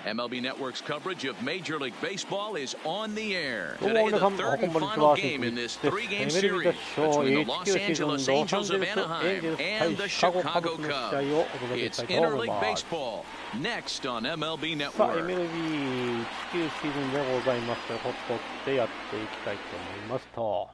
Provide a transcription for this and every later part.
MLB Network's coverage of Major League Baseball is on the air. どうも Today, 皆 the さん、 third こん and ばんにち final は。 game in this です。 three-game エメルビ series 決勝 between the 19 Los シーズン Angeles ロサン Angels ゼ of ルスエンジェル Anaheim ス and 対 the シカゴカブ Chicago スの試合 Cubs. をお届けし It's たいと思い interleague ます。 baseball next on MLB さあ、 Network. MLB 19シーズンでございます。ほっとってやっていきたいと思いますと。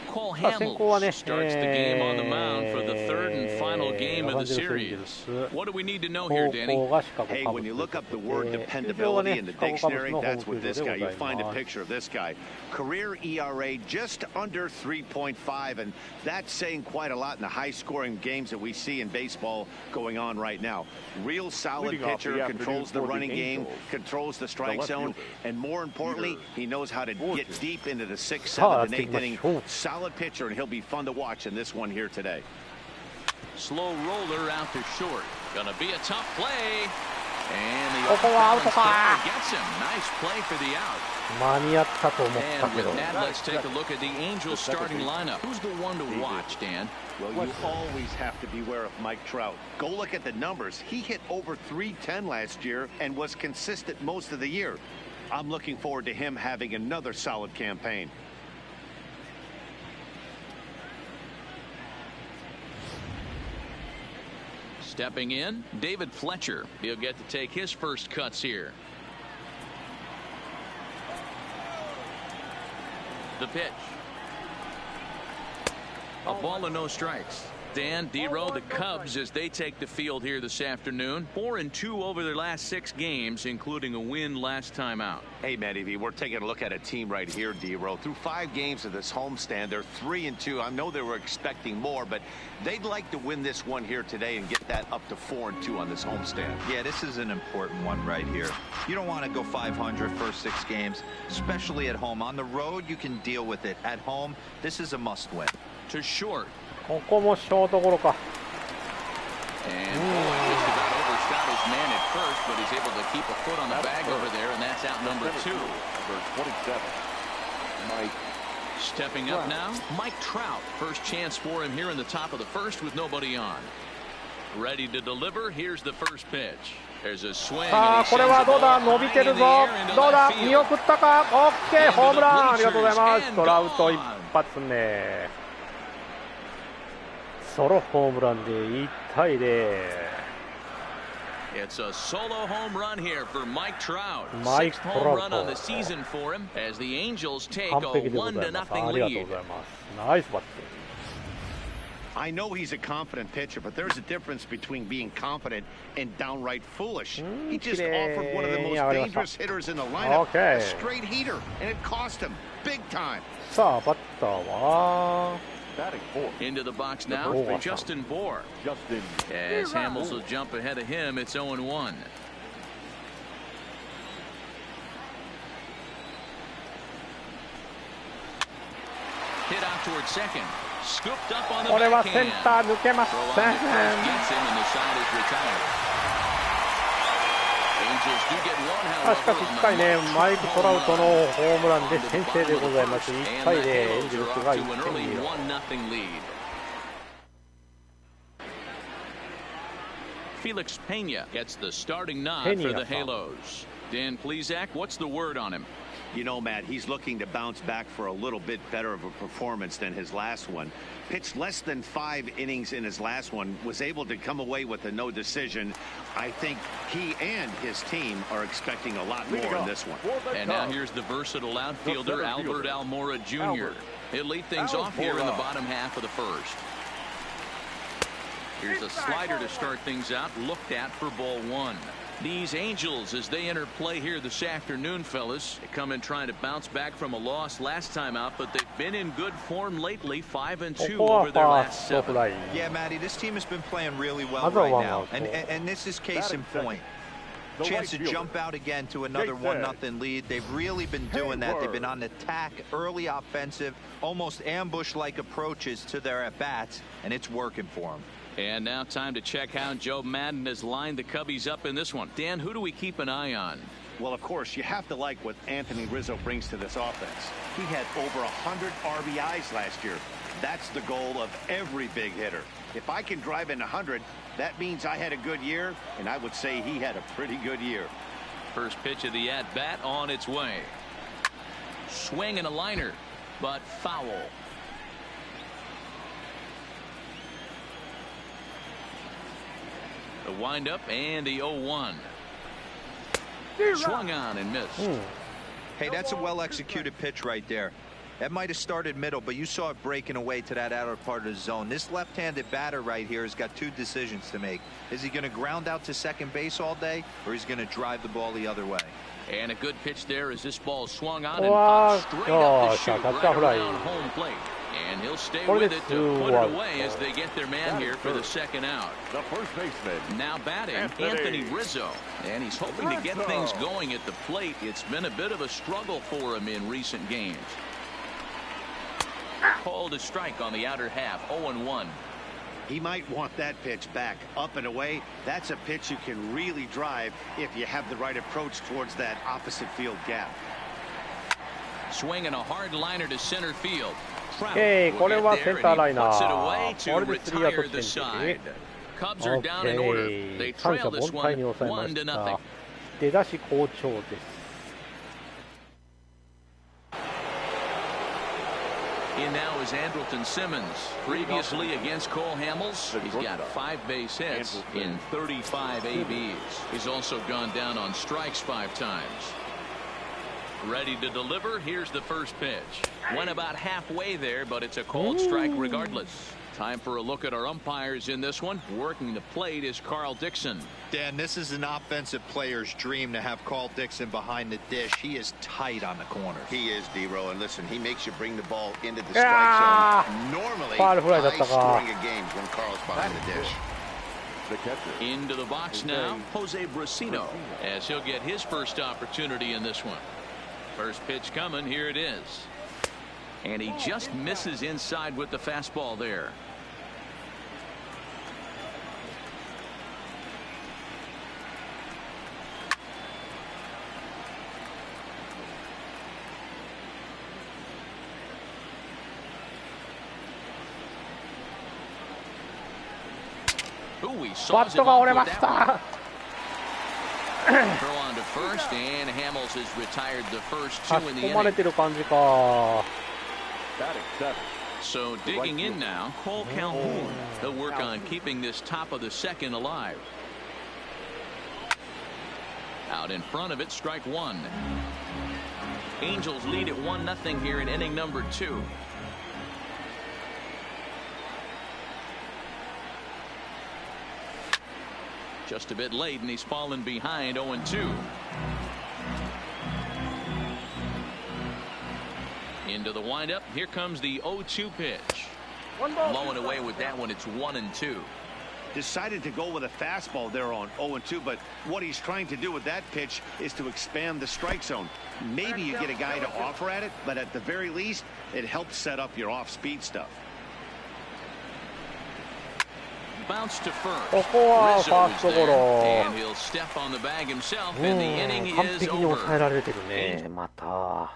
Cole 先行は Hamels ね、starts the game on the mound for the third and final game ロ of サン the ゼルスエンジェル series. ス What do we need to know 高 here, Danny? 校がシカゴカブス Hey, when you look up the word 球場は dependability ね、 in the シカゴカブス dictionary, のホー that's ム球 what 場 this で guy, ござ you'll い find a ます。 picture of this guy. Career ERA just under 3.5, and that's saying quite a lot in the high-scoring games that we see in baseball going on right now. Real solid pitcher, controls the running game, controls the strike zone, and more importantly, he knows how to get deep into the 6th, 7th, and 8th inning. Solid pitcher, and he'll be fun to watch in this one here today. Slow roller out to short. Gonna be a tough play. And the ここはアウト off-balance か。 throw gets him. Nice play for the out. 間に合ったと思った And けど with that, let's take a look at the Angels starting lineup. Who's the one to watch, Dan? Well, you always have to beware of Mike Trout. Go look at the numbers. He hit over 310 last year and was consistent most of the year. I'm looking forward to him having another solid campaign. Stepping in, David Fletcher. He'll get to take his first cuts here. The pitch. A ball and no strikes. Dan, D-Row, the Cubs, as they take the field here this afternoon, 4-2 over their last 6 games, including a win last time out. Hey, Matty V, we're taking a look at a team right here, D-Row. Through 5 games of this homestand, they're 3-2. I know they were expecting more, but they'd like to win this one here today and get that up to 4-2 on this homestand. Yeah, this is an important one right here. You don't want to go 500 first 6 games, especially at home. On the road, you can deal with it. At home, this is a must-win. To short. ここもショートゴロか。 And boy, just about overshot his man at first, but he's able to keep a foot on the bag over there, and that's out number 2. Number 27, Mike. Stepping up now, Mike Trout. First chance for him here in the top of the first with nobody on. Ready to deliver. Here's the first pitch. There's a swing. さあ、これはどうだ、伸びてるぞ。どうだ、見送ったか。オッケー、ホームラン。ありがとうございます。トラウト一発目。ソロホームランで1対0。 It's a solo home run here for Mike Trout. Mike Sixth home run Trout. on the season for him as the Angels take 完 a 璧でございます。あ 1-0 りがとう lead. ございます。ナイスバッティング。 I know he's a confident pitcher, but there's a difference between being confident and downright foolish. He just offered one of the most dangerous hitters in the lineup, a straight heater, and it cost him big time. さあ、バッターは Into the box now, Justin Bohr. As Hamels will jump ahead of him, it's 0-1. Hit out towards second. Scooped up on the これはセン backhand. ター抜けませ Throw ん。 on the first gets him, and the side is retired. Angels do get one, しかし however, 1回ね、マイク・トラウトのホームランで先制でございます。1 And 対 the 0、エン Halos ジェル are ス off が to 1 an 点 early リード。 1-0 lead. Felix Pena gets the starting nod for the Halos. Dan Plesac, what's the word on him? You know, Matt, he's looking to bounce back for a little bit better of a performance than his last one. Pitched less than 5 innings in his last one, was able to come away with a no decision. I think he and his team are expecting a lot more in this one. And now here's the versatile outfielder, Albert Almora Jr. He'll lead things off here in the bottom half of the first. Here's a slider to start things out, looked at for ball 1. These Angels, as they enter play here this afternoon, fellas, they come in trying to bounce back from a loss last time out, but they've been in good form lately, 5-2 over their last 7. Yeah, Matty, this team has been playing really well right now, and this is case in point. Chance to jump out again to another 1-0 lead. They've really been doing that. They've been on attack, early offensive, almost ambush-like approaches to their at-bats, and it's working for them. And now time to check how Joe Madden has lined the Cubbies up in this one. Dan, who do we keep an eye on? Well, of course, you have to like what Anthony Rizzo brings to this offense. He had over 100 RBIs last year. That's the goal of every big hitter. If I can drive in 100, that means I had a good year, and I would say he had a pretty good year. First pitch of the at-bat on its way. Swing and a liner, but foul. The windup and the 0-1. Swung on and missed. Hey, that's a well-executed pitch right there. That might have started middle, but you saw it breaking away to that outer part of the zone. This left-handed batter right here has got two decisions to make. Is he going to ground out to second base all day, or is he going to drive the ball the other way? And a good pitch there as this ball swung on and popped straight up the chute right around home plate. And he'll stay with it to put it away as they get their man here for the second out. The first baseman. Now batting, Anthony Rizzo. And he's hoping to get things going at the plate. It's been a bit of a struggle for him in recent games. Called a strike on the outer half, 0-1. He might want that pitch back, up and away. That's a pitch you can really drive if you have the right approach towards that opposite field gap. Swinging a hard liner to center field. これはセンターライナー。これで3アウト地点。Cubs are down in order. They trail this one 1-0. 出だし好調です。In now is Andrelton Simmons. Previously against Cole Hamels, he's got 5 base hits in 35 ABs. He's also gone down on strikes 5 times. Ready to deliver. Here's the first pitch. Went about halfway there, but it's a called strike regardless. Time for a look at our umpires in this one. Working the plate is Carl Dixon. Dan, this is an offensive player's dream to have Carl Dixon behind the dish. He is tight on the corner. He is, D-Row, and listen, he makes you bring the ball into the strike zone. Normally, high-scoring games when Carl's behind the dish. The catcher. Into the box now, Jose Brasino, as he'll get his first opportunity in this one. First pitch coming, here it is. And he just misses inside with the fastball there. Ooh, バットが折れました。Throw on to first, and Hamels has retired the first 2 in the 込まれ inning. てる感じか。So digging in now, Cole Calhoun. They'll work on keeping this top of the second alive. Out in front of it, strike 1. Angels lead at 1-0 here in inning number 2. Just a bit late, and he's fallen behind 0-2. Into the windup. Here comes the 0-2 pitch. Low and away with that one. It's 1-2. Decided to go with a fastball there on 0-2, but what he's trying to do with that pitch is to expand the strike zone. Maybe you get a guy to offer at it, but at the very least, it helps set up your off-speed stuff. Bounce to first. ここはファーストゴロ。And he'll step on the bag himself, and the inning 完 is 璧に抑え over. られてるね。また。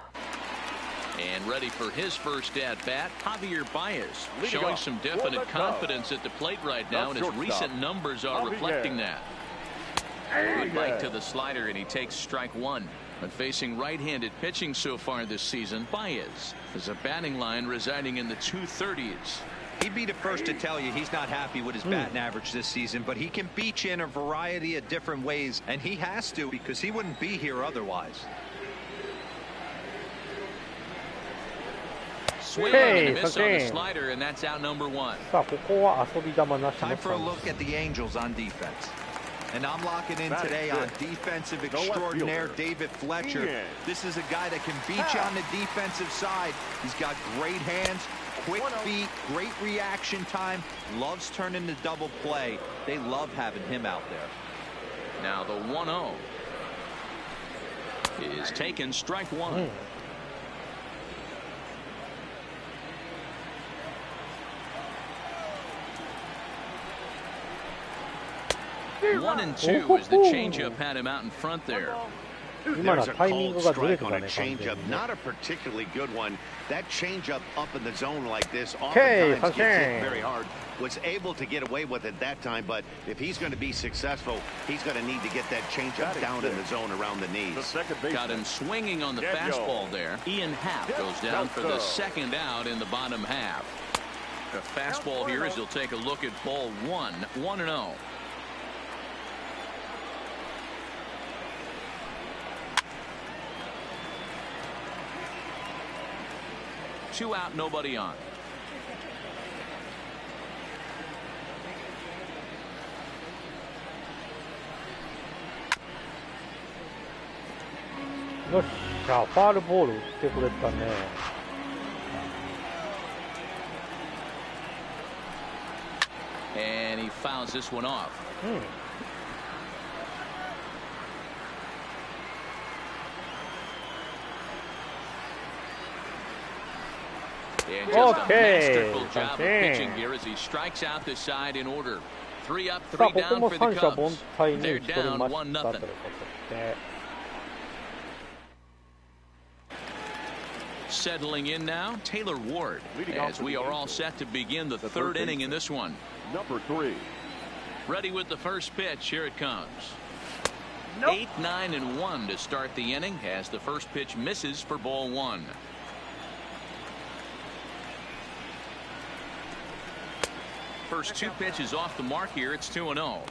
And ready for his first at bat, Javier Baez, showing some definite confidence at the plate right now, and his recent numbers are reflecting that. Good bite to the slider, and he takes strike 1. But facing right-handed pitching so far this season, Baez is a batting line residing in the 230s. He'd be the first to tell you he's not happy with his batting average this season, but he can beat you in a variety of different ways, and he has to because he wouldn't be here otherwise. Swing and a miss on the slider, and that's out number 1. さあここは遊び球なしの Time for a look at the Angels on defense. And I'm locking in today on defensive extraordinaire David Fletcher. This is a guy that can beat you on the defensive side. He's got great hands, quick feet, great reaction time, loves turning the double play. They love having him out there. Now the 1-0 is taken, strike 1. One and 2 as the changeup had him out in front there. 今のはタイミングがずれてたね、完全にね。 Not a particularly good one. That changeup up in the zone like this Okay, oftentimes gets hit very hard. Was able to get away with it that time, but if he's going to be successful, he's going to need to get that changeup down in the zone around the knees. Got him swinging on the fastball there. Ian Happ goes down for the second out in the bottom half. The fastball here as he'll take a look at ball 1, 1-0. Two out, nobody on.よっしゃ、ファールボール打ってくれたね。And he fouls this one off. And just a masterful job of pitching here as he strikes out the side in order. 3 up, 3 down for the Cubs. They're down 1-0. Settling in now, Taylor Ward, as we are all set to begin the third inning in this one. Number 3. Ready with the first pitch. Here it comes. 8, 9, and 1 to start the inning as the first pitch misses for ball 1. First 2 pitches off the mark here. It's 2-0.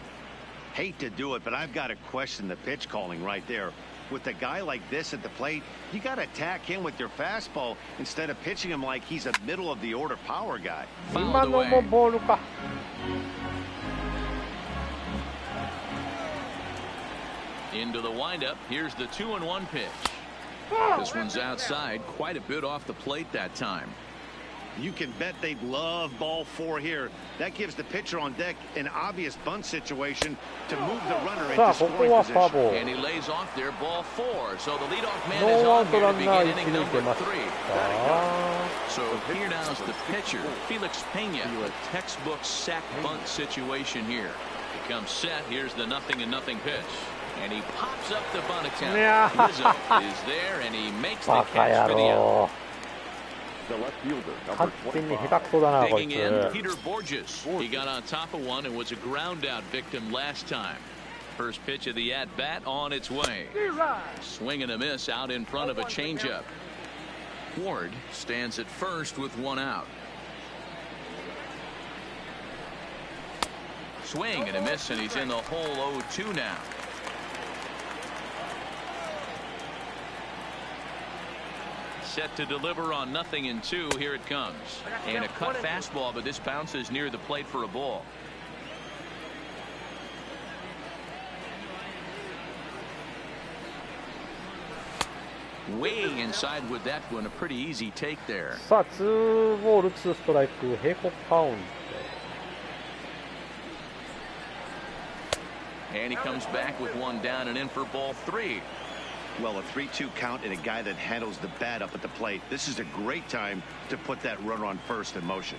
Hate to do it, but I've got to question the pitch calling right there. With a guy like this at the plate, you got to attack him with your fastball instead of pitching him like he's a middle of the order power guy. Fouled away. Into the windup. Here's the 2-1 pitch. This one's outside, quite a bit off the plate that time. You can bet they love ball 4 here. That gives the pitcher on deck an obvious bunt situation to move the runner into scoring position. And he lays off there, ball 4. So the leadoff man is on here to begin inning number 3. So here now is the pitcher, Felix Pena. A textbook sack bunt situation here. He comes set. Here's the 0-0 pitch. And he pops up the bunt attempt. Rizzo is there, and he makes the catch for the out. The left fielder, Digging in, Peter Borges. He got on top of one and was a ground out victim last time. First pitch of the at bat on its way. Swing and a miss out in front of a changeup. Ward stands at first with 1 out. Swing and a miss, and he's in the hole 0-2 now. Set to deliver on 0-2. Here it comes. And a cut fastball, but this bounces near the plate for a ball. Way inside with that one. A pretty easy take there. さあ、2ボール2ストライク、平行カウント。And he comes back with 1 down and in for ball 3. Well, a 3-2 count and a guy that handles the bat up at the plate. This is a great time to put that runner on first in motion.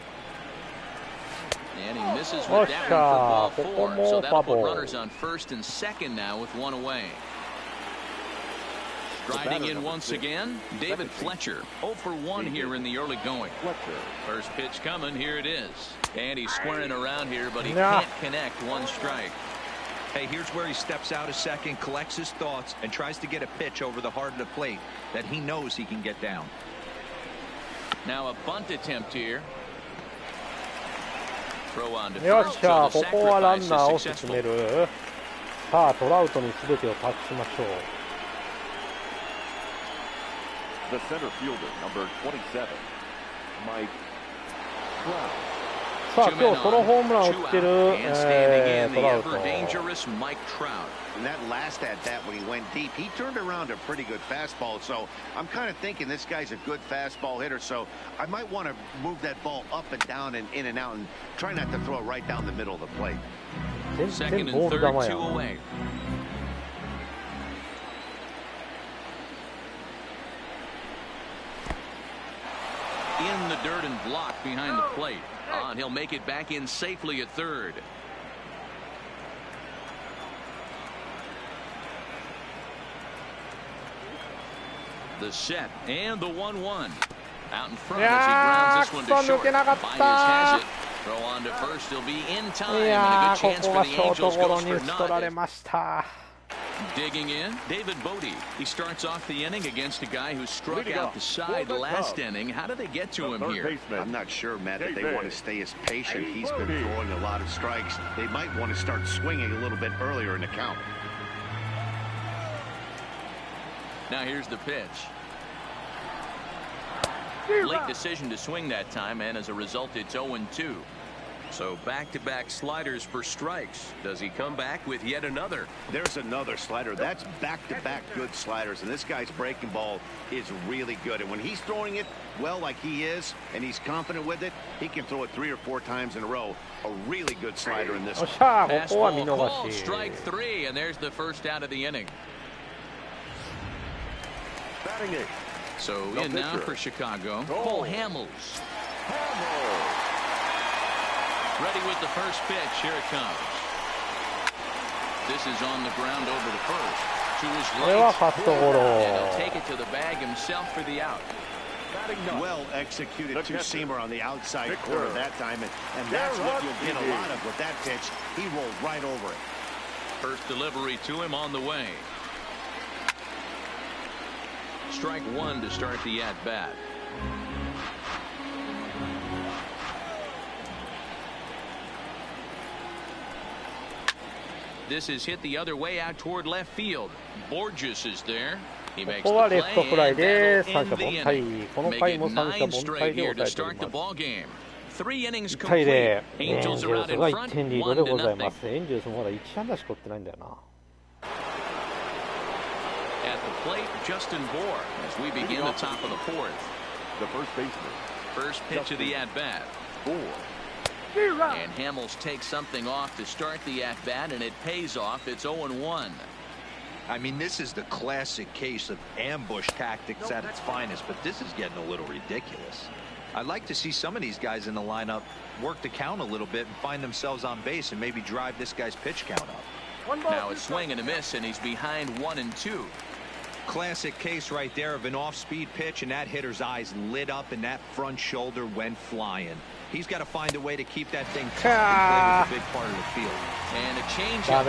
And he misses with that one for ball 4. So that'll put runners on first and second now with 1 away. Striding in once again, David Fletcher. 0 for 1 here in the early going. First pitch coming. Here it is. And he's squaring around here, but he can't connect. 1 strike. Hey, here's where he steps out a second, collects his thoughts, and tries to get a pitch over the heart of the plate that he knows he can get down. Now a bunt attempt here. Throw on to first. よっしゃ、 So こ the こはラン sacrifice ナーを is 進め successful. る。さあ、トラウトに全てを託しましょう。The center fielder, number 27, Mike Trout. さあ、今日ソロホームランを打ってる、トラウト。 And that last at bat when he went deep, he turned around a pretty good fastball. So I'm kind of thinking this guy's a good fastball hitter. So I might want to move that ball up and down and in and out and try not to throw it right down the middle of the plate. Second and third, 2 away. In the dirt and blocked behind the plate. And he'll make it back in safely at third. The set and the 1-1. Out in front as he grounds this one to short. Baez has it. Throw on to first. He'll be in time. And a good chance for the Angels. Goes for none. Digging in, David Bodie. He starts off the inning against a guy who struck out the side last inning. How did they get to him here? I'm not sure, Matt, that they want to stay as patient. He's been throwing a lot of strikes. They might want to start swinging a little bit earlier in the count. Now here's the pitch. Late decision to swing that time, and as a result, it's 0-2. So back-to-back sliders for strikes. Does he come back with yet another? There's another slider. That's back-to-back good sliders, and this guy's breaking ball is really good. And when he's throwing it well like he is, and he's confident with it, he can throw it 3 or 4 times in a row. A really good slider in this one. Fastball called, strike 3, and there's the first out of the inning. Batting it. So in now for Chicago, Cole Hamels. Ready with the first pitch. Here it comes. This is on the ground over the first. To his right. And he'll take it to the bag himself for the out. Well executed two-seamer on the outside corner that time. And that's what you'll get a lot of with that pitch. He rolled right over it. First delivery to him on the way. Strike 1 to start the at-bat. This is hit the other way out toward left field. Borges is there. He makes the play, and that'll end the inning. Make it 9 straight here to start the ball game. 3 innings complete. Angels are out in front, 1-0. At the plate, Justin Bohr as we begin the top of the 4th. The first baseman. First pitch of the at-bat. And Hamels takes something off to start the at-bat, and it pays off. It's 0-1. I mean, this is the classic case of ambush tactics at its finest, but this is getting a little ridiculous. I'd like to see some of these guys in the lineup work the count a little bit and find themselves on base and maybe drive this guy's pitch count up. Now it's swing and a miss, and he's behind 1-2. Classic case right there of an off-speed pitch, and that hitter's eyes lit up and that front shoulder went flying. He's got to find a way to keep that thing tough and play with a big part of the field. And a change-up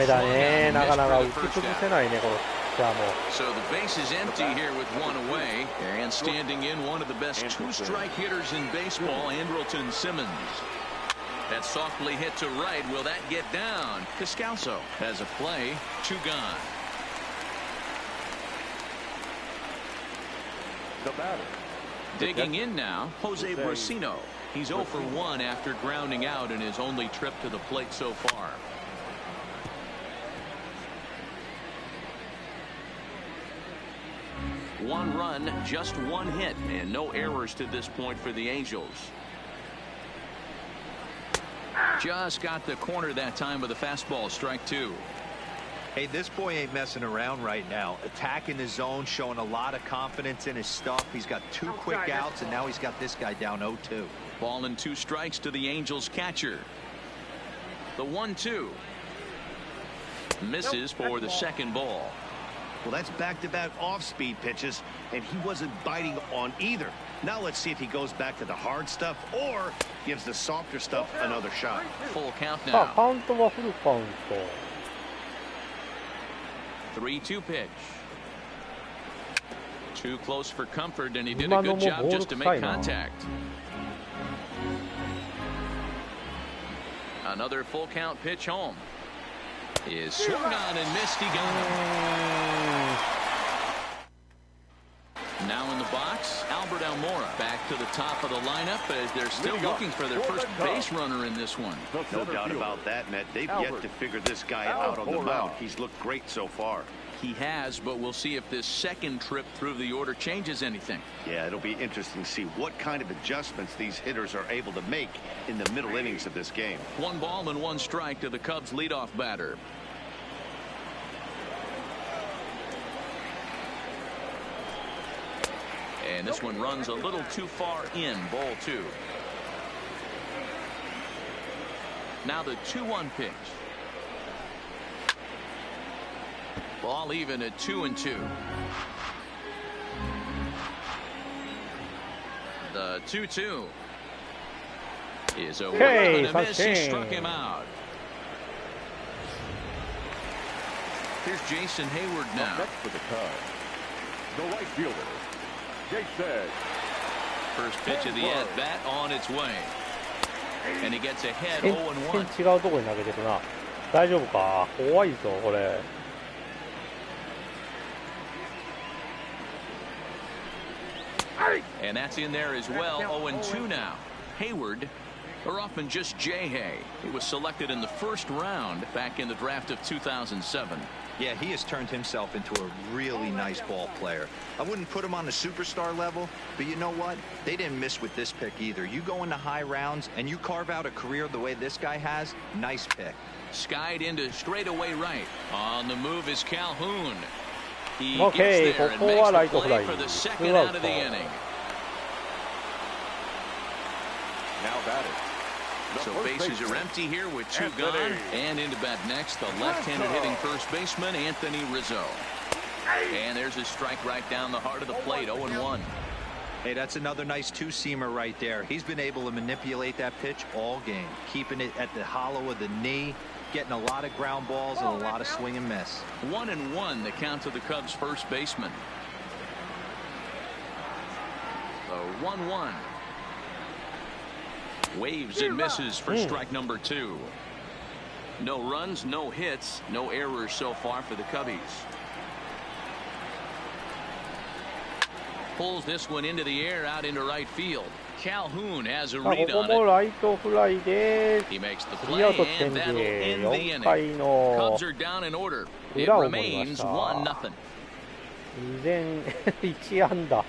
So the base is empty here with 1 away, and standing in one of the best 2-strike hitters in baseball, Andrelton Simmons. That softly hit to right. Will that get down? Cascalso has a play. 2 gone. The batter. Digging in now, Jose Brasino. He's 0 for 1 after grounding out in his only trip to the plate so far. One run, just 1 hit, and no errors to this point for the Angels. Just got the corner that time with a fastball, strike 2. Hey, this boy ain't messing around right now. Attacking the zone, showing a lot of confidence in his stuff. He's got 2 quick outs, and now he's got this guy down 0-2. Ball and 2 strikes to the Angels catcher. The 1-2. Misses for the second ball. Well, that's back-to-back off-speed pitches, and he wasn't biting on either. Now let's see if he goes back to the hard stuff or gives the softer stuff another shot. Full count now. 3-2 pitch. Too close for comfort, and he did a good job just to make contact. Another full count pitch home. Is swung on and missed. He got him. Now in the box, Albert Almora back to the top of the lineup as they're still looking for their first base runner in this one. No doubt about that, Matt. They've yet to figure this guy out on the mound. He's looked great so far. He has, but we'll see if this second trip through the order changes anything. Yeah, it'll be interesting to see what kind of adjustments these hitters are able to make in the middle innings of this game. 1 ball and 1 strike to the Cubs leadoff batter. And this one runs a little too far in, ball 2. Now the 2-1 pitch. Ball even at 2-2. The 2-2 is a whip and a miss. He struck him out. Here's Jason Hayward now. Next for the Cubs, the right fielder, Jason. First pitch of the at-bat on its way. And he gets ahead 0-1. 違うところに投げてるな。大丈夫か。怖いぞこれ。And that's in there as well. 0-2 now. Hayward, or often just J-Hay. He was selected in the first round back in the draft of 2007. Yeah, he has turned himself into a really nice ball player. I wouldn't put him on the superstar level, but you know what? They didn't miss with this pick either. You go into high rounds and you carve out a career the way this guy has, nice pick. Skied into straightaway right. On the move is Calhoun. He Okay, gets there and makes the play for the second out of the inning. Now batting. So bases are empty here with two gone. And into bat next, the left-handed hitting first baseman, Anthony Rizzo. And there's a strike right down the heart of the plate, 0-1. Hey, that's another nice two-seamer right there. He's been able to manipulate that pitch all game, keeping it at the hollow of the knee, getting a lot of ground balls and a lot of swing and miss. 1-1, the count to the Cubs first baseman. The 1-1. Waves and misses for strike number 2. No runs, no hits, no errors so far for the Cubbies. Pulls this one into the air out into right field. Calhoun has a read on it. He makes the play, and that'll end the inning. Cubs are down in order. It remains 1-0. 依然1安打。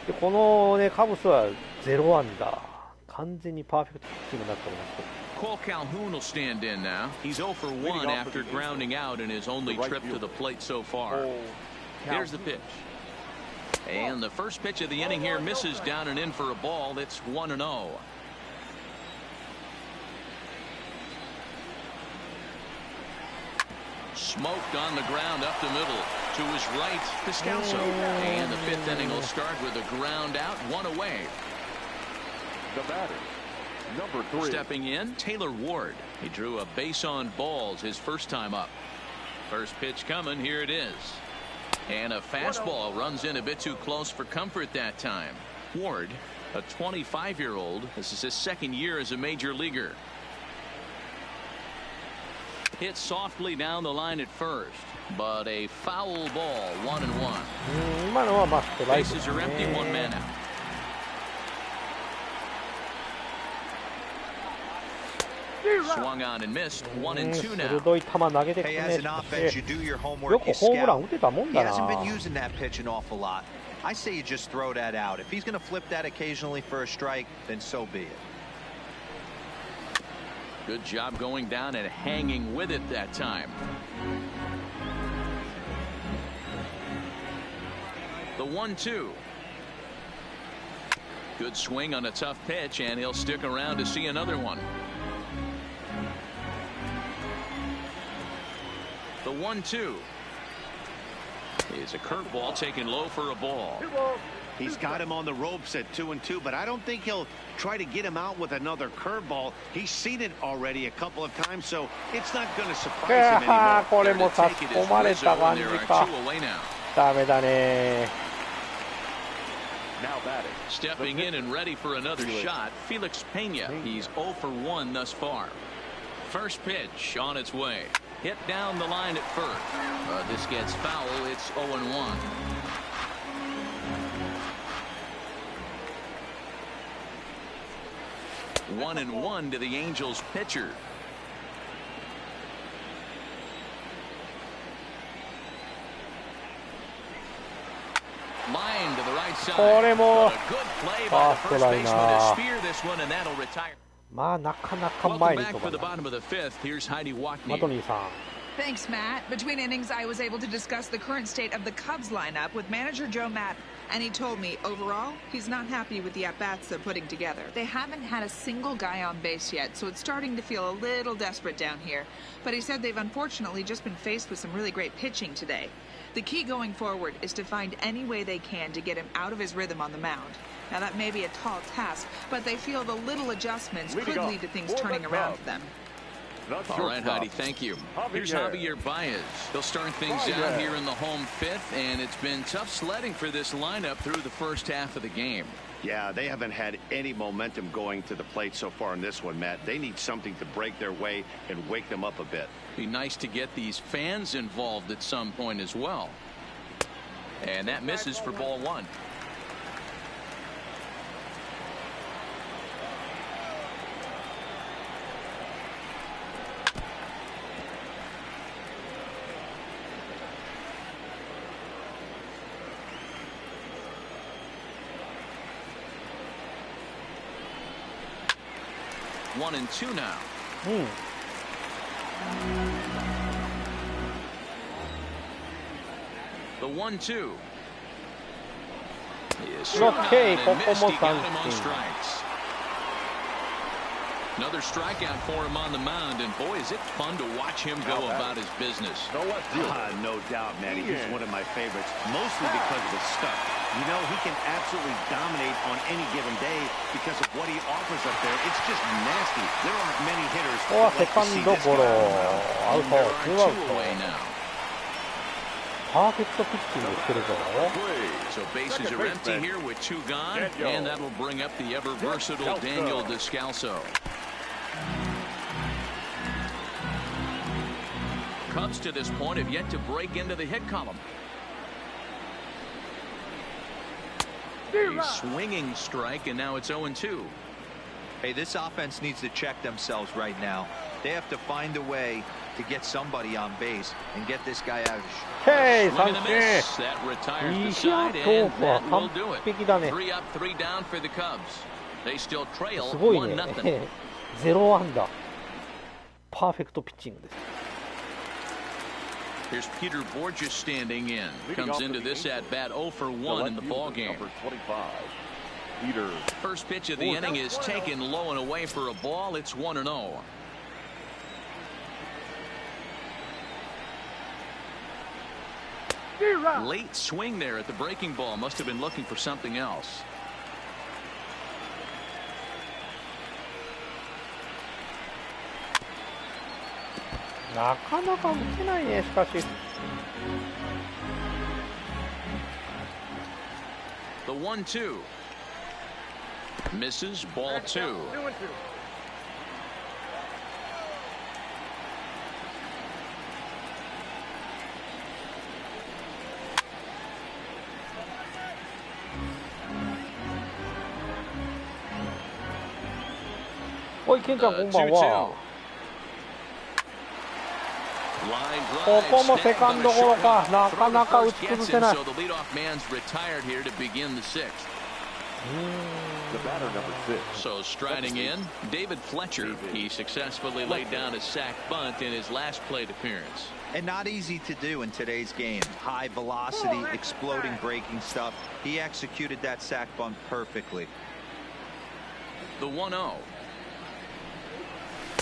でこのねカブスは0安打。完全にパーフェクトチームになっております。Cole Calhoun will stand in now. He's 0 for 1 after grounding out in his only trip to the plate so far. Here's the pitch. And the first pitch of the inning here misses down and in for a ball. That's 1-0. Smoked on the ground up the middle. To his right, Descalso. And the fifth inning will start with a ground out, one away. The batter, number 3. Stepping in, Taylor Ward. He drew a base on balls his first time up. First pitch coming, here it is. And a fastball runs in a bit too close for comfort that time. Ward, a 25-year-old. This is his second year as a major leaguer. Hit softly down the line at first, but a foul ball, 1-1. Bases are empty, one man out. Swung on and missed, 1-2 now. Hey, as an offense, you do your homework, you scout. He hasn't been using that pitch an awful lot. I say you just throw that out. If he's going to flip that occasionally for a strike, then so be it. Good job going down and hanging with it that time. The 1-2. Good swing on a tough pitch, and he'll stick around to see another one. The 1-2 is a curveball taken low for a ball. He's got him on the ropes at 2-2, but I don't think he'll try to get him out with another curveball. He's seen it already a couple of times, so it's not going to surprise him anymore. これも差し込まれた感じか。ダメだね。Stepping in and ready for another shot, Felix Pena. He's 0 for 1 thus far. First pitch on its way. Hit down the line at first. This gets foul. It's 0-1. One and one to the Angels pitcher. Line to the right side. これも A good play by the first baseman to spear this one, and that'll retire. まあなかなか前に Welcome back for the bottom of the fifth. Here's Heidi Watney. マトニーさん。 Thanks, Matt. Between innings, I was able to discuss the current state of the Cubs lineup with manager Joe Matt, and he told me, overall, he's not happy with the at-bats they're putting together. They haven't had a single guy on base yet, so it's starting to feel a little desperate down here. But he said they've unfortunately just been faced with some really great pitching today. The key going forward is to find any way they can to get him out of his rhythm on the mound. Now, that may be a tall task, but they feel the little adjustments could lead to things turning around for them. All right, Heidi, thank you. Here's Javier Baez. He'll start things out here in the home fifth, and it's been tough sledding for this lineup through the first half of the game. Yeah, they haven't had any momentum going to the plate so far in this one, Matt. They need something to break their way and wake them up a bit. Be nice to get these fans involved at some point as well. And that misses for ball one. One and two now. The 1-2 is struck out and missed. He got him on strikes. Another strikeout for him on the mound, and boy, is it fun to watch him go about his business. No doubt, Matty. He's one of my favorites, mostly because of his stuff. You know, he can absolutely dominate on any given day because of what he offers up there. It's just nasty. There aren't many hitters that like to see this guy around. There are two away now. パーフェクトピッチングしてるぞ。 So bases are empty here with two gone, and that'll bring up the ever versatile Daniel Descalso. Cubs to this point have yet to break into the hit column. A swinging strike, and now it's 0-2. Hey, this offense needs to check themselves right now. They have to find a way to get somebody on base and get this guy out. Hey, that retires the side, and that will do it. 3 up, 3 down for the Cubs. They still trail 1-0. 0安打。パーフェクトピッチングです。 Here's Peter Borges standing in. Comes into this at bat 0 for 1 in the ball game. First pitch of the inning is taken low and away for a ball. It's 1-0. Late swing there at the breaking ball. Must have been looking for something else.なかなか打てないね、しかし。 The 1-2 misses, ball 2. Oi, ケンちゃんこんばんは。ここもセカンドゴロか、なかなか打ち崩せない。 So striding in, David Fletcher. He successfully laid down a sac bunt in his last plate appearance. And not easy to do in today's game. High velocity, exploding breaking stuff. He executed that sac bunt perfectly. The 1-0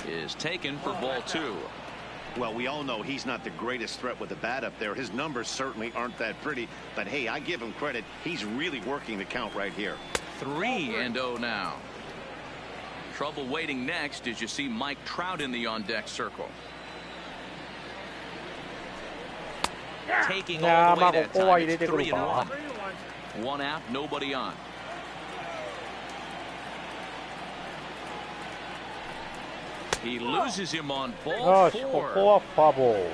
is taken for ball 2. Well, we all know he's not the greatest threat with the bat up there. His numbers certainly aren't that pretty. But hey, I give him credit. He's really working the count right here. 3-0 now. Trouble waiting next as you see Mike Trout in the on-deck circle. Taking all the way that time. It's 3-1. 1 out, nobody on. He loses him on ball 4. ここはフォアボール。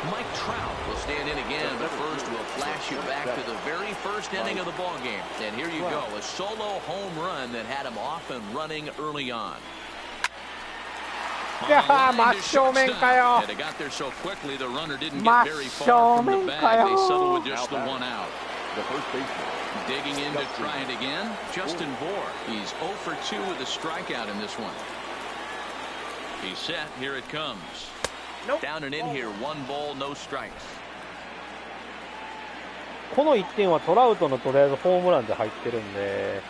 Mike Trout will stand in again, but first we'll flash you back to the very first inning of the ball game. And here you go, a solo home run that had him off and running early on. いやー、真正面かよ。 They got there so quickly, the runner didn't get very far from the bag. They settled with just the 1 out. Digging in to try it again, Justin Bohr. He's 0 for 2 with a strikeout in this one. He's set. Here it comes. Down and in here, 1 ball, no strikes. この1点はトラウトのとりあえずホームランで入ってるんで。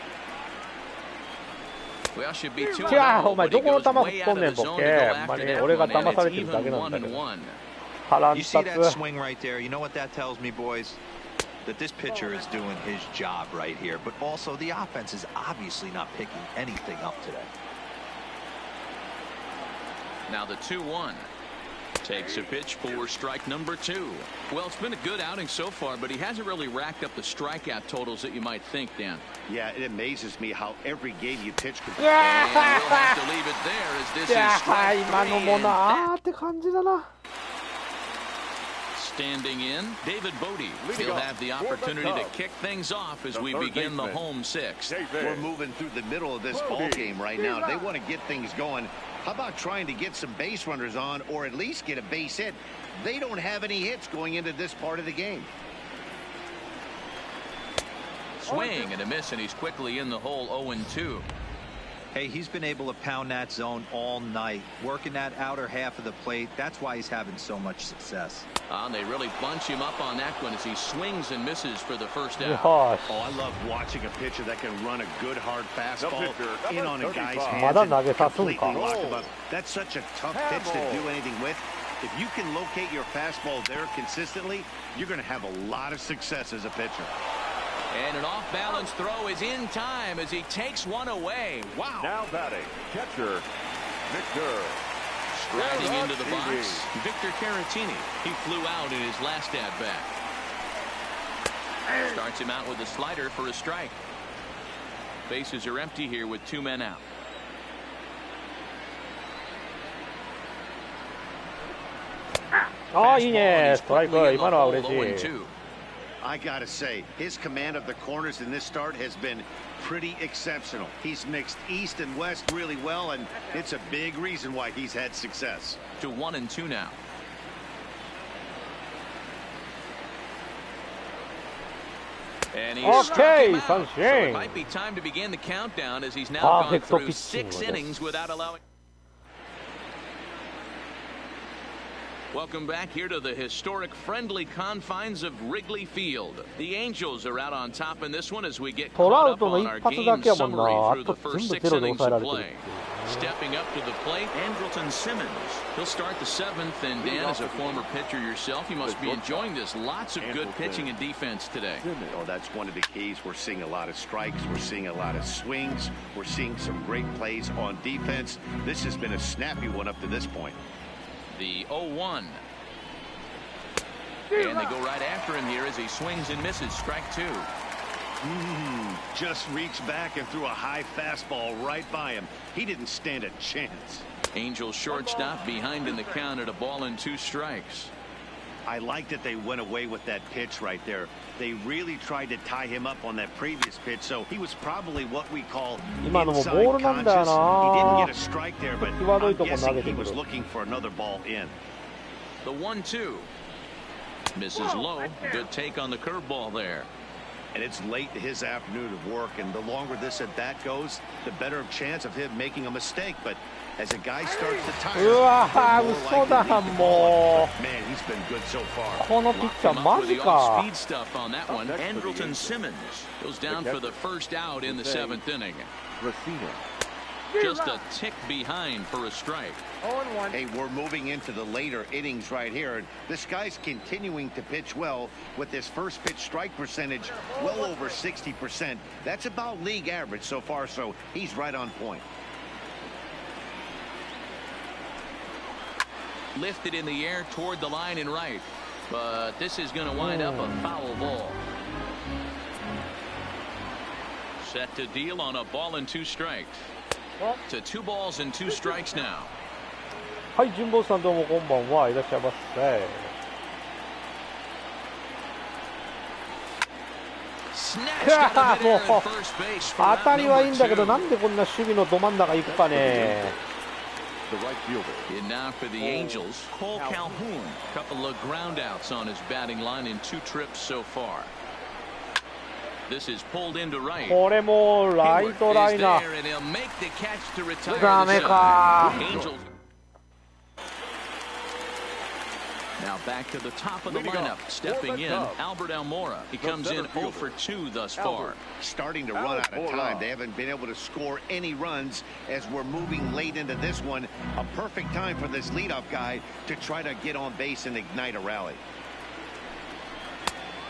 Well, should be 2-0. いやー、お前どこの球振っとんねん、ボケ。ほんまに俺が騙されてるだけなんだけど。腹立つ。 You see that swing right there? You know what that tells me, boys? that this pitcher is doing his job right here, but also the offense is obviously not picking anything up today. Now the 2-1. Takes a pitch for strike number 2. Well, it's been a good outing so far, but he hasn't really racked up the strikeout totals that you might think, Dan. Yeah, it amazes me how every game you pitch can... And we'll have to leave it there as this is strike 3. Standing in, David Bodie. He'll have the opportunity to kick things off as we begin the home 6th. We're moving through the middle of this ball game right now. They want to get things going. How about trying to get some base runners on, or at least get a base hit? They don't have any hits going into this part of the game. Swing and a miss, and he's quickly in the hole 0-2. Hey, he's been able to pound that zone all night, working that outer half of the plate. That's why he's having so much success. And they really bunch him up on that one as he swings and misses for the first out. Oh, I love watching a pitcher that can run a good hard fastball in on a guy's hands and completely lock him up. That's such a tough pitch to do anything with. If you can locate your fastball there consistently, you're going to have a lot of success as a pitcher. And an off-balance throw is in time as he takes one away. Wow. Now batting, catcher, Victor. Striding into the box, Victor Caratini. He flew out in his last at-bat. Starts him out with a slider for a strike. Bases are empty here with 2 men out. Oh, いいね。ストライク。今のは嬉しい。I gotta say, his command of the corners in this start has been pretty exceptional. He's mixed east and west really well, and it's a big reason why he's had success. To 1-2 now. And he's struck him out. So it might be time to begin the countdown as he's now gone through 6 innings without allowing. Welcome back here to the historic friendly confines of Wrigley Field. The Angels are out on top in this one as we get caught up on our game summary through the first 6 innings of play. Stepping up to the plate, Andrelton Simmons. He'll start the 7th, and Dan, as a former pitcher yourself, you must be enjoying this. Lots of good pitching and defense today. Oh, that's one of the keys. We're seeing a lot of strikes. We're seeing a lot of swings. We're seeing some great plays on defense. This has been a snappy one up to this point. The 0-1. And they go right after him here as he swings and misses. Strike 2. Just reached back and threw a high fastball right by him. He didn't stand a chance. Angels shortstop behind in the count at 1-2 strikes. I like that they went away with that pitch right there. They really tried to tie him up on that previous pitch, so he was probably what we call inside conscious. He didn't get a strike there, but I'm guessing he was looking for another ball in. The 1-2. Misses low. Good take on the curveball there. And it's late in his afternoon of work, and the longer this at bat goes, the better chance of him making a mistake. But as a guy starts to tire, man, he's been good so far. このピッチャーマジか。 Speed stuff on that one. Andrelton Simmons goes down for the first out in the 7th inning. Just a tick behind for a strike. Hey, we're moving into the later innings right here. This guy's continuing to pitch well with his first pitch strike percentage well over 60%. That's about league average so far, so he's right on point. Lifted in the air toward the line and right, but this is going to wind up a foul ball. Set to deal on a 2 strikes. To 2 balls and 2 strikes now. はい、純坊さんどうもこんばんは。いらっしゃいませ。もう当たりはいいんだけど、なんでこんな守備のど真ん中行くかね。And now for the Angels, Cole Calhoun. Couple of ground outs on his batting line in 2 trips so far. This is pulled into right. これもライトライナー。ダメか。Now back to the top of the lineup. Stepping in, Albert Almora. He comes in 0 for 2 thus far. Starting to run out of time. They haven't been able to score any runs as we're moving late into this one. A perfect time for this leadoff guy to try to get on base and ignite a rally.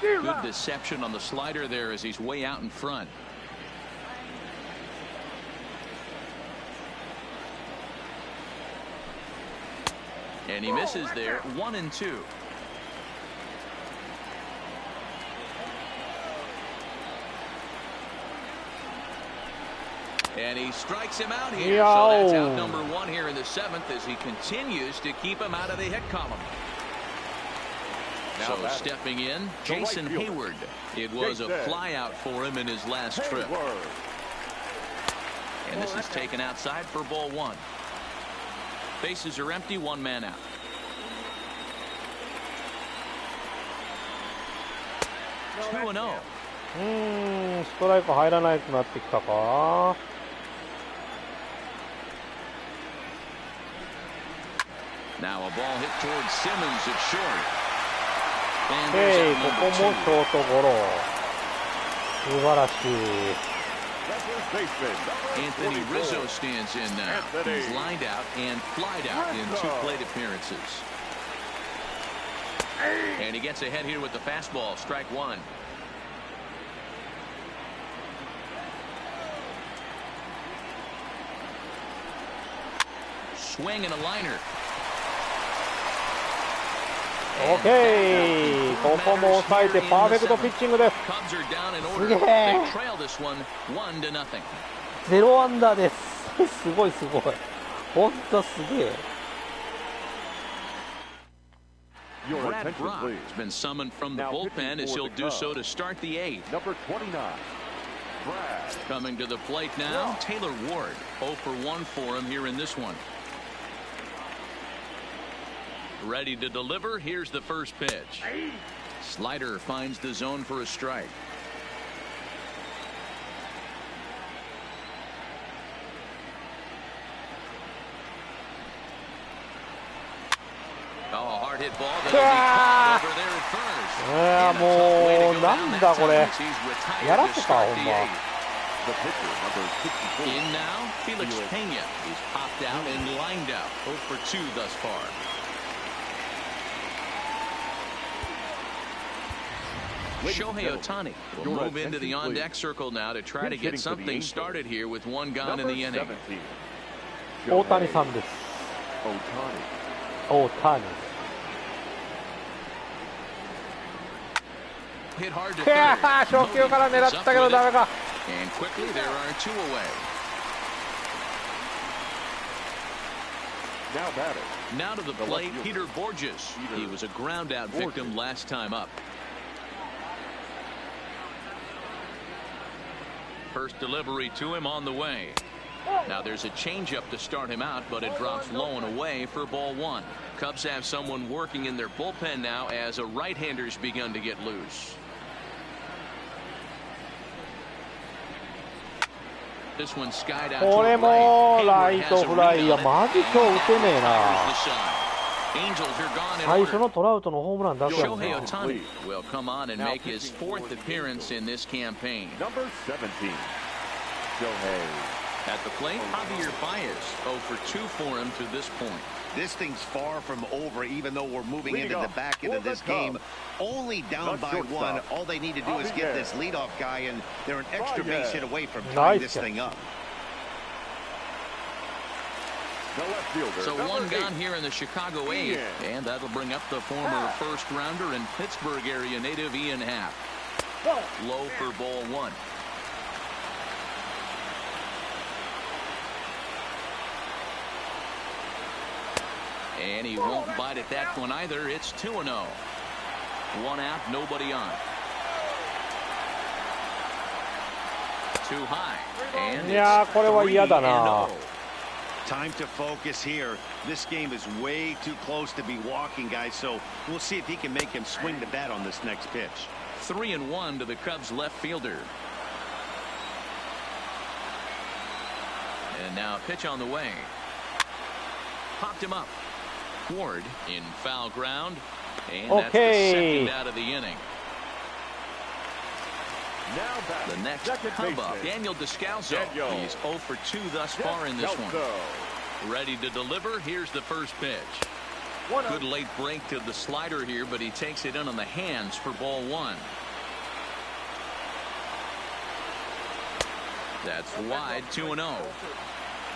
Good deception on the slider there as he's way out in front. And he misses there. 1-2. And he strikes him out here. So that's out number 1 here in the 7th as he continues to keep him out of the hit column. So stepping in, Jason Hayward. It was a fly out for him in his last trip. And this is taken outside for ball 1. Bases are empty, 1 man out. Two and 0. ストライク入らなくなってきたか。Now a ball hit towards Simmons at short. ここもショートゴロ。素晴らしい。Anthony Rizzo stands in now. He's lined out and flied out in 2 plate appearances. And he gets ahead here with the fastball. Strike 1. Swing and a liner. OK ここも抑えてパーフェクトピッチングです。すげえ。0アンダーです。すごいすごい。ほんとすげえ。Brad Brock has been summoned from the bullpen as he'll do so to start the 8th. Number 29. Coming to the plate now, Taylor Ward. 0 for 1 for him here in this one. Ready to deliver. Here's the first pitch. Slider finds the zone for a strike. Oh, a hard hit ball that'll be caught over there at first. もうなんだこれ。やらせかほんま。In now, Felix Pena. He's popped out and lined out. 0 for 2 thus far. Shohei Ohtani will move into the on-deck circle now to try to get something started here with 1 gone in the inning. 大谷さんです。大谷。Hit hard to third. 初球から狙ったけどダメか。And quickly there are 2 away. Now to the plate, Peter Borges. He was a ground out victim last time up. First delivery to him on the way. Now there's a changeup to start him out, but it drops low and away for ball 1. Cubs have someone working in their bullpen now as a right-hander's begun to get loose. This one skied out to the right. これもライトフライ。いやマジ今日打てねえな。最初のトラウトのホームランだけやもんな。 Shohei Ohtani will come on and make his 4th appearance in this campaign. Number 17. Shohei. At the plate, Javier Baez. 0 for 2 for him to this point. This thing's far from over, even though we're moving into the back end of this game. Only down by 1. All they need to do is get this leadoff guy, and they're an extra base hit away from tying this thing up. So 1 gone here in the Chicago 8th, and that'll bring up the former first-rounder and Pittsburgh area native Ian Happ. Low for ball 1. And he won't bite at that one either. It's 2-0. 1 out, nobody on. Too high. And いやこれは嫌だな。 Time to focus here. This game is way too close to be walking, guys, so we'll see if he can make him swing the bat on this next pitch. 3-1 to the Cubs left fielder. And now a pitch on the way. Popped him up. Ward in foul ground. And that's the second out of the inning. The next Cub up, Daniel Descalso. He's 0 for 2 thus far in this one. Ready to deliver. Here's the first pitch. Good late break to the slider here, but he takes it in on the hands for ball one. That's wide, 2-0.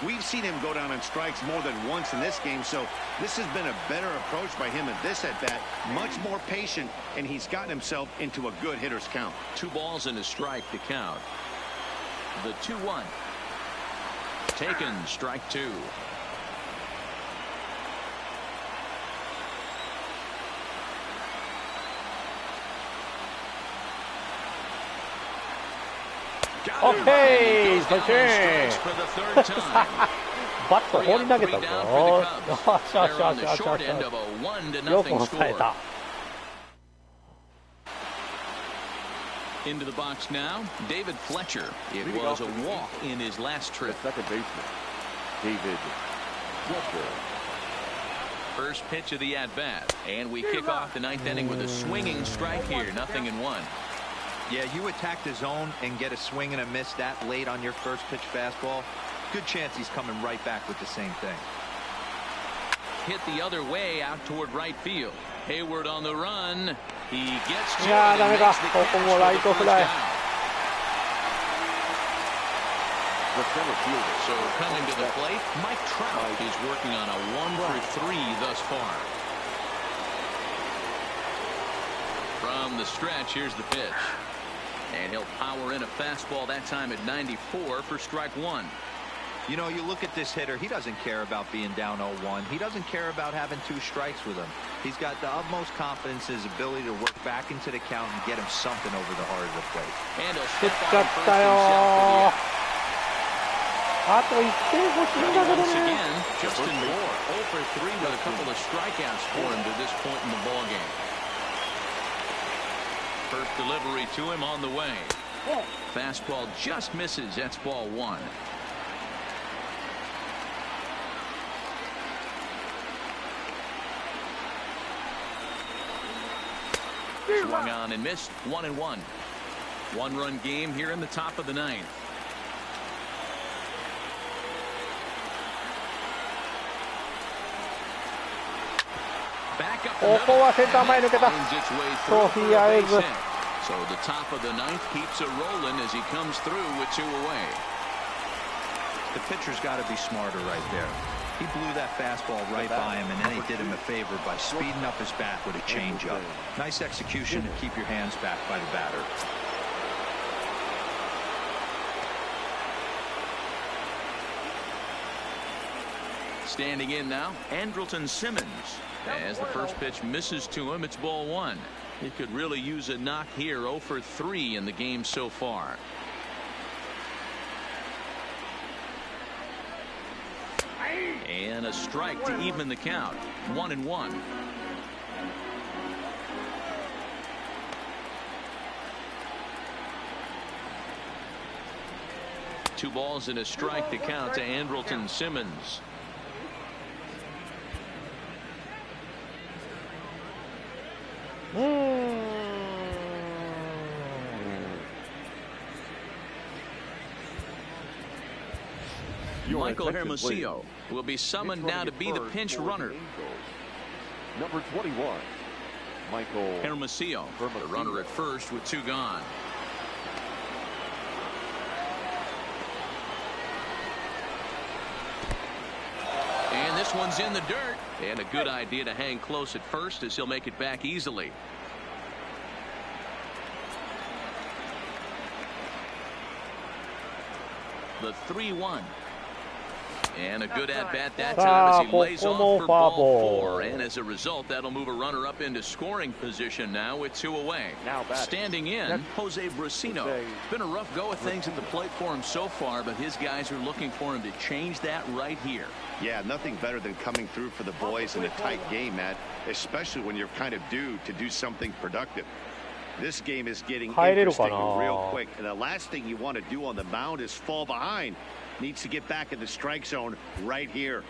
We've seen him go down on strikes more than once in this game, so this has been a better approach by him at this at-bat. Much more patient, and he's gotten himself into a good hitter's count. 2 balls and a strike to count. The 2-1. Taken, strike 2. Okay, for the third time. バット放り投げたぞ。よしよしよしよしよし。よく抑えた。Into the box now, David Fletcher. It was a walk in his last trip. Second baseman, David Fletcher. First pitch of the at-bat, and we kick off the 9th inning with a swinging strike here, 0-1. Yeah, you attack the zone and get a swing and a miss that late on your first pitch fastball. Good chance he's coming right back with the same thing. Hit the other way out toward right field. Hayward on the run. He gets to it and and makes the catch for the first down. The center fielder. So coming to the plate, Mike Trout is working on a 1-for-3 thus far. From the stretch, here's the pitch. And he'll power in a fastball that time at 94 for strike 1. You know, you look at this hitter, he doesn't care about being down 0-1. He doesn't care about having 2 strikes with him. He's got the utmost confidence in his ability to work back into the count and get him something over the heart of the plate. And he'll step on first and set. あと1点欲しいんだけど Once ね。 again, Justin Moore 0-for-3 with a couple of strikeouts for him to this point in the ball game. First delivery to him on the way. Fastball just misses. That's ball 1. Swung on and missed. 1-1. 1-run game here in the top of the 9th. Back up ここはセンター前抜けた。 finds its way ソ through フィア for エ a ズ。 base hit. So the top of the 9th keeps it rolling as he comes through with 2 away. The pitcher's got to be smarter right there. He blew that fastball right by him, and then he did him a favor by speeding up his bat with a changeup. Nice execution to keep your hands back by the batter. Standing in now, Andrelton Simmons. As the first pitch misses to him, it's ball 1. He could really use a knock here. 0-for-3 in the game so far. And a strike to even the count. 1-1. Two balls and a strike to count to Andrelton Simmons. Michael Hermosillo will be summoned now to be the pinch runner. Number 21, Michael Hermosillo, the runner at first with 2 gone. And this one's in the dirt. And a good idea to hang close at first as he'll make it back easily. The 3-1. And a good at-bat that time as he lays off for ball 4. And as a result, that'll move a runner up into scoring position now with 2 away. Standing in, Jose Bracino. It's been a rough go of things at the plate for him so far, but his guys are looking for him to change that right here. Yeah, nothing better than coming through for the boys in a tight game, Matt, especially when you're kind of due to do something productive. This game is getting interesting real quick, and the last thing you want to do on the mound is fall behind. Needs to get back in the strike zone right here.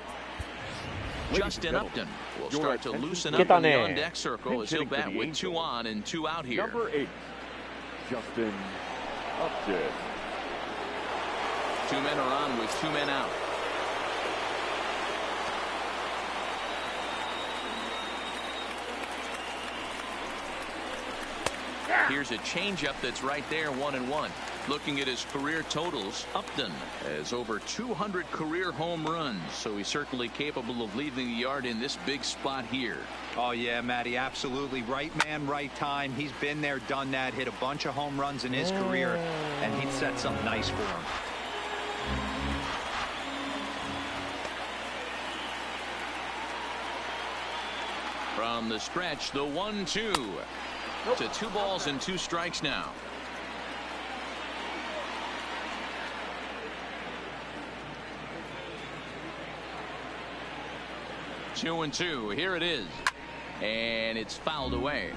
Justin Upton will start to loosen up in the on-deck circle as he'll bat with 2 on and 2 out here. Number 8, Justin Upton. 2 men are on with 2 men out. Here's a changeup that's right there, 1-1. Looking at his career totals, Upton has over 200 career home runs, so he's certainly capable of leaving the yard in this big spot here. Oh, yeah, Matty, absolutely. Right man, right time. He's been there, done that, hit a bunch of home runs in his career, and he'd set something nice for him. From the stretch, the 1-2. To 2 balls and 2 strikes now. Two and 2. Here it is. And it's fouled away.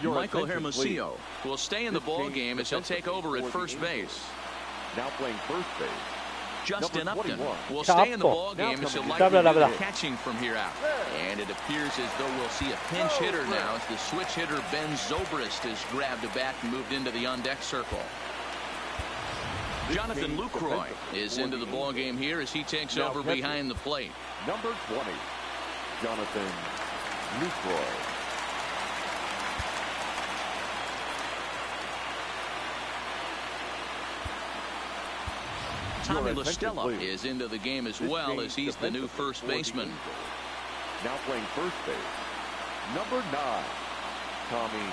Michael Hermosillo will stay in the ball game as he'll take over at first base. Now playing first base. Justin Upton will stay in the ball game as he'll likely do the catching from here out. And it appears as though we'll see a pinch hitter now as the switch hitter Ben Zobrist has grabbed a bat and moved into the on-deck circle. Jonathan Lucroy is into the ball game here as he takes over behind the plate. Number 20, Jonathan Lucroy. Tommy LaStella is into the game as well as he's the new first baseman. Now playing first base, number 9, Tommy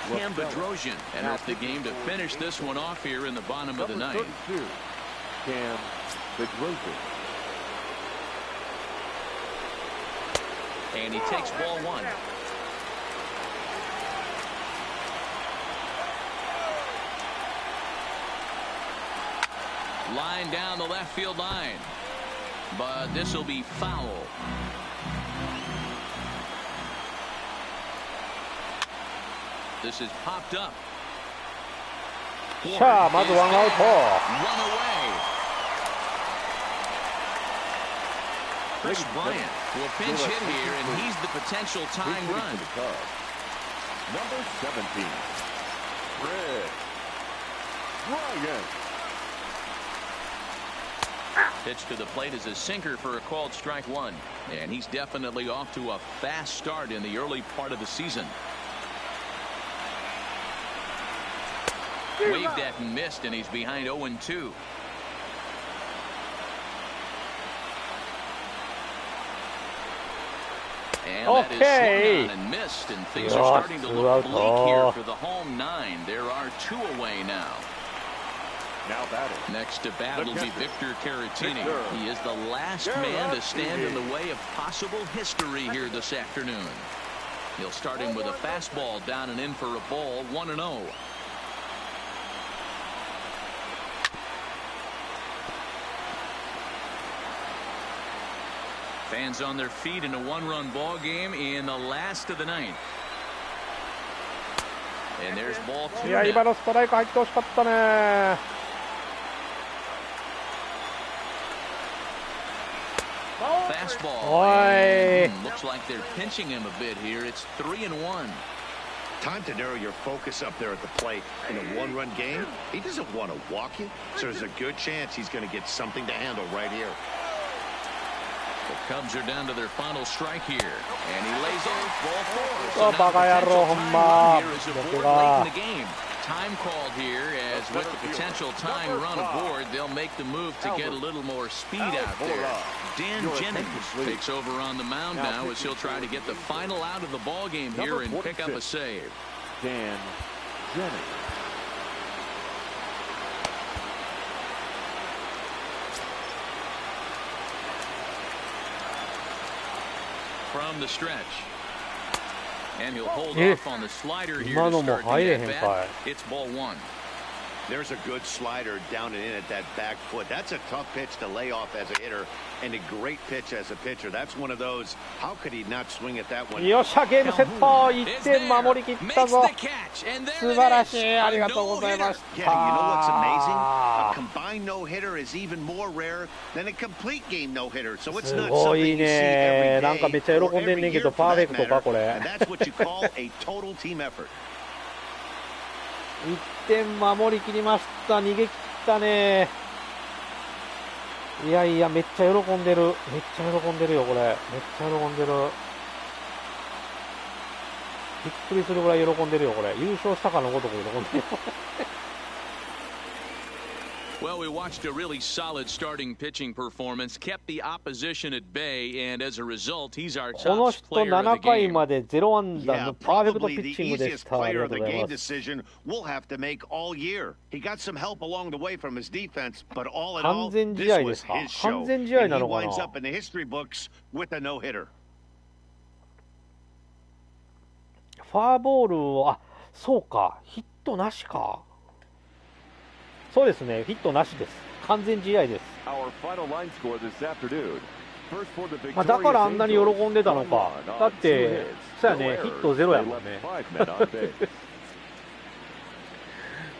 Cam Bedrosian enters the game to finish this one off here in the bottom of the ninth. Cam Bedrosian. And he takes ball 1. Line down the left field line. But this will be foul. This is popped up. 자, 마저 왕아웃. Run away. Chris Bryant will pinch hit here, and he's the potential tying run. Number 17, Chris Bryant. Pitch to the plate is a sinker for a called strike 1. And he's definitely off to a fast start in the early part of the season. Waved at and missed, and he's behind 0-2. And that is swung on and missed, and things are starting to look bleak here for the home 9. There are 2 away now. Now batting. Next to bat will be Victor Caratini. He is the last man to stand in the way of possible history here this afternoon. He'll start him with a fastball down and in for a ball, 1-0. Fans on their feet in a 1-run ball game in the last of the ninth. And there's ball 2. いや、今のストライク入ってほしかったね。Fastball. Looks like they're pinching him a bit here. It's 3-1. Time to narrow your focus up there at the plate. In a 1-run game, he doesn't want to walk you, so there's a good chance he's going to get something to handle right here. The Cubs are down to their final strike here, and he lays off ball 4. Oh, bagayaro, humma. Here is aboard late in the game. Time called here, as with the potential tying run aboard, they'll make the move to get a little more speed out there. Dan Jennings takes over on the mound now as he'll try to get the final out of the ball game here and pick up a save. Dan Jennings. From the stretch. And he'll hold off on the slider here to start the at-bat. It's ball 1. There's a good slider down and in at that back foot. That's a tough pitch to lay off as a hitter, and a great pitch as a pitcher. That's one of those. How could he not swing at that one? よっしゃ、ゲームセット。1点守りきったぞ。素晴らしい。ありがとうございました。 Yeah, you know what's amazing? A combined no-hitter is even more rare than a complete game no-hitter. So it's not something you see every day. なんかめっちゃ喜んでんねんけど、パーフェクトかこれ。 And that's what you call a total team effort. 1点守りきりました。逃げ切ったね。いやいや、めっちゃ喜んでる。めっちゃ喜んでるよ、これ。めっちゃ喜んでる。びっくりするぐらい喜んでるよ、これ。優勝したかのごとく喜んでるよ。Well, we watched a really solid starting pitching performance, kept the opposition at bay, and as a result, he's our この top 人 player of the 7回 game. まで0安打 Yeah, のパーフェクトピ probably ッ the チングでし easiest た。あり player が of とう the ござい game ます。 decision we'll have to make all year. He got some help along the way from his defense, but all in 完 all, 全試 this 合で was すか？ his 完 show. 全試合 And な he のか winds な？ up in the history books with a no-hitter. ファーボールを、あ、そうか、ヒットなしか。そうですね、ヒットなしです。完全試合です。まあ、だからあんなに喜んでたのか。だって、そうやね、ヒットゼロやもんね。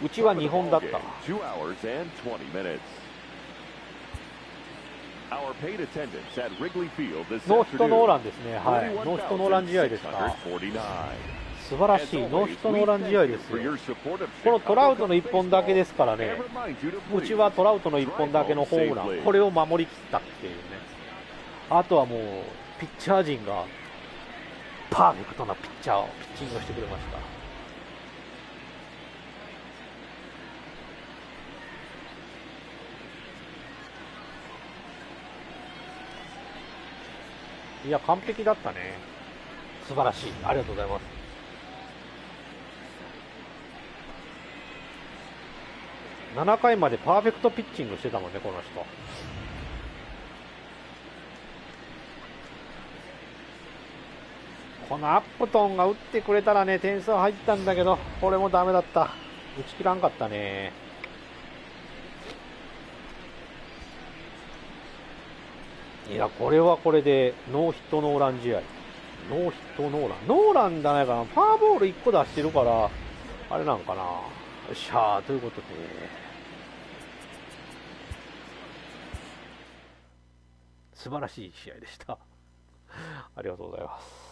うちは2本だった。ノーヒットノーランですね。はい。ノーヒットノーラン試合でした。素晴らしいノーヒットノーラン試合ですよ。このトラウトの1本だけですからね。うちはトラウトの1本だけのホームラン、これを守りきったっていうね。あとはもうピッチャー陣がパーフェクトなピッチングをしてくれました。いや、完璧だったね。素晴らしい。ありがとうございます。7回までパーフェクトピッチングしてたもんね、この人。このアップトンが打ってくれたらね、点数入ったんだけど、これもダメだった。打ち切らんかったね。いや、これはこれでノーヒットノーラン試合。ノーヒットノーラン。ノーランじゃないかな。ファーボール1個出してるから、あれなんかな。よっしゃー、ということで。素晴らしい試合でした。ありがとうございます。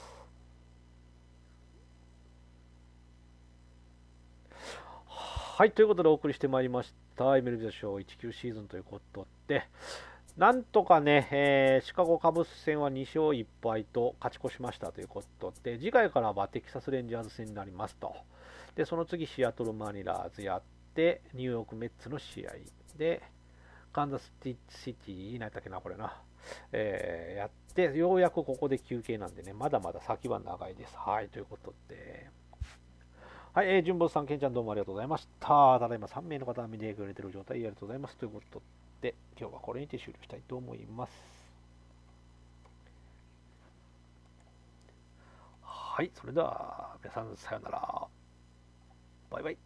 はい、ということでお送りしてまいりました MLB ショー19シーズンということで、なんとかね、シカゴカブス戦は2勝1敗と勝ち越しましたということで、次回からはテキサスレンジャーズ戦になりますと。で、その次シアトルマニラーズやって、ニューヨークメッツの試合で、カンザスシティなんだっけな、これな。やって、ようやくここで休憩なんでね、まだまだ先は長いです。はい、ということで。はい、純坊さん、ケンちゃんどうもありがとうございました。ただいま3名の方が見てくれている状態、ありがとうございます。ということで、今日はこれにて終了したいと思います。はい、それでは皆さんさようなら。バイバイ。